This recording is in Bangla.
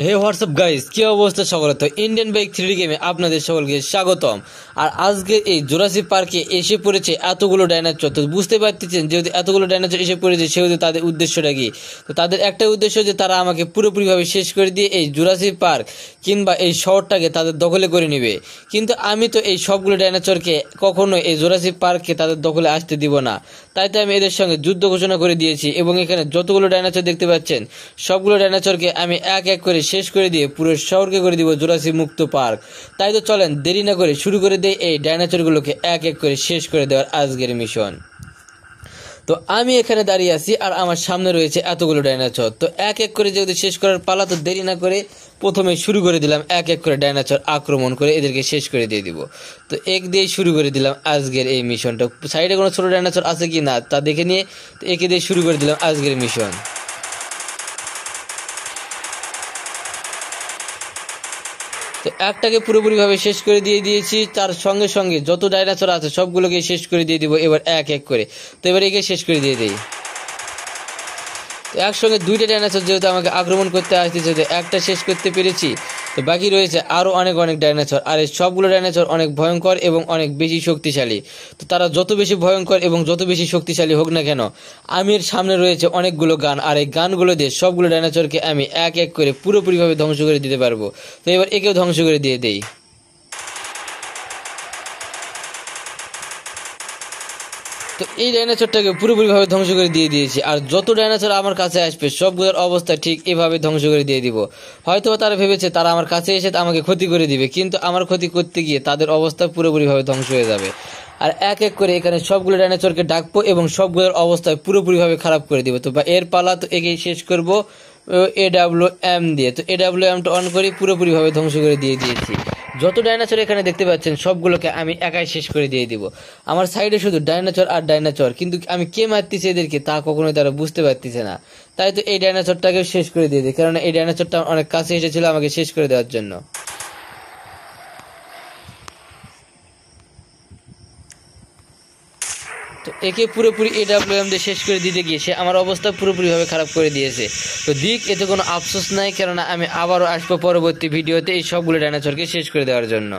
হে হোয়াটসঅ্যাপ গাইস, কি অবস্থা সকলে? তো ইন্ডিয়ান বাইক 3D গেমে আপনাদের সকলকে স্বাগতম। আর আজকে এই জুরাসিক পার্কে এসে পড়েছে এতগুলো ডাইনোসর। তো বুঝতে পারতেছেন, যেহেতু এতগুলো ডাইনোসর এসে পড়েছে সেহেতু তাদের উদ্দেশ্যটা কি? তো তাদের একটাই উদ্দেশ্য যে তারা আমাকে পুরোপুরিভাবে শেষ করে দিয়ে এই জুরাসিক পার্ক কিংবা এই শহরটাকে তাদের দখলে করে নেবে। কিন্তু আমি তো এই সবগুলো ডাইনোসরকে কখনো এই জুরাসিক পার্কে তাদের দখলে আসতে দিব না। তাই তো আমি এদের সঙ্গে যুদ্ধ ঘোষণা করে দিয়েছি এবং এখানে যতগুলো ডাইনোসর দেখতে পাচ্ছেন সবগুলো ডাইনোসরকে আমি এক এক করে শেষ করে দিয়ে পুরো শহরকে করে দিব জুরাসিক মুক্ত পার্ক। তাই তো চলেন দেরি না করে শুরু করে দেই এই ডাইনোসরগুলোকে এক এক করে শেষ করে দেওয়ার আজকের মিশন। তো আমি এখানে দাঁড়িয়ে আছি আর আমার সামনে রয়েছে এতগুলো ডাইনোসর। তো এক এক করে যেহেতু শেষ করার পালা, তো দেরি না করে প্রথমে শুরু করে দিলাম এক এক করে ডাইনোসর আক্রমণ করে এদেরকে শেষ করে দিয়ে দিব। তো এক দিয়ে শুরু করে দিলাম আজকের এই মিশনটা। সাইডে কোনো ছোট ডাইনোসর আছে কি না তা দেখে নিয়ে তো একে দিয়ে শুরু করে দিলাম আজকের মিশন। তো একটাকে পুরোপুরিভাবে শেষ করে দিয়ে দিয়েছি, তার সঙ্গে সঙ্গে যত ডাইনোসর আছে সবগুলোকে শেষ করে দিয়ে দিব এবার এক এক করে। তো এবার একে শেষ করে দিয়ে দিই। তো একসঙ্গে দুইটা ডাইনোসর যেহেতু আমাকে আক্রমণ করতে আসতেছে, তো একটা শেষ করতে পেরেছি। তো বাকি রয়েছে আরও অনেক অনেক ডাইনোসর। আর এই সবগুলো ডাইনোসর অনেক ভয়ঙ্কর এবং অনেক বেশি শক্তিশালী। তো তারা যত বেশি ভয়ঙ্কর এবং যত বেশি শক্তিশালী হোক না কেন, আমি এর সামনে রয়েছে অনেকগুলো গান, আর এই গানগুলো দিয়ে সবগুলো ডাইনোসরকে আমি এক এক করে পুরোপুরিভাবে ধ্বংস করে দিতে পারবো। তো এবার একেও ধ্বংস করে দিয়ে দেই। তো এই ডাইনোসরটাকে পুরোপুরিভাবে ধ্বংস করে দিয়ে দিয়েছি। আর যত ডাইনোসর আমার কাছে আসবে সবগুলোর অবস্থা ঠিক এভাবে ধ্বংস করে দিয়ে দিব। হয়তো তারা ভেবেছে তারা আমার কাছে এসে আমাকে ক্ষতি করে দিবে, কিন্তু আমার ক্ষতি করতে গিয়ে তাদের অবস্থা পুরোপুরিভাবে ধ্বংস হয়ে যাবে। আর এক এক করে এখানে সবগুলো ডাইনোসরকে ডাকবো এবং সবগুলোর অবস্থা পুরোপুরিভাবে খারাপ করে দিব। তো বা এর পালা, তো একেই শেষ করব AWM দিয়ে। তো AWMটা অন করে পুরোপুরিভাবে ধ্বংস করে দিয়ে দিয়েছি। যত ডাইনোসর এখানে দেখতে পাচ্ছেন সবগুলোকে আমি একাই শেষ করে দিয়ে দিব। আমার সাইডে শুধু ডাইনোসর আর ডাইনোসর, কিন্তু আমি কে মারতেছি এদেরকে তা কখনোই তারা বুঝতে পারতেছে না। তাই তো এই ডাইনোসরটাকে শেষ করে দিয়ে দিই, কারণ এই ডাইনোসরটা অনেক কাছে এসেছিল আমাকে শেষ করে দেওয়ার জন্য। তো একে পুরোপুরি AWM দিয়ে শেষ করে দিতে গিয়ে সে আমার অবস্থা পুরোপুরিভাবে খারাপ করে দিয়েছে। তো দিক, এতে কোনো আফসোস নাই, কেননা আমি আবারও আসবো পরবর্তী ভিডিওতে এই সবগুলো ডাইনোসরকে শেষ করে দেওয়ার জন্য।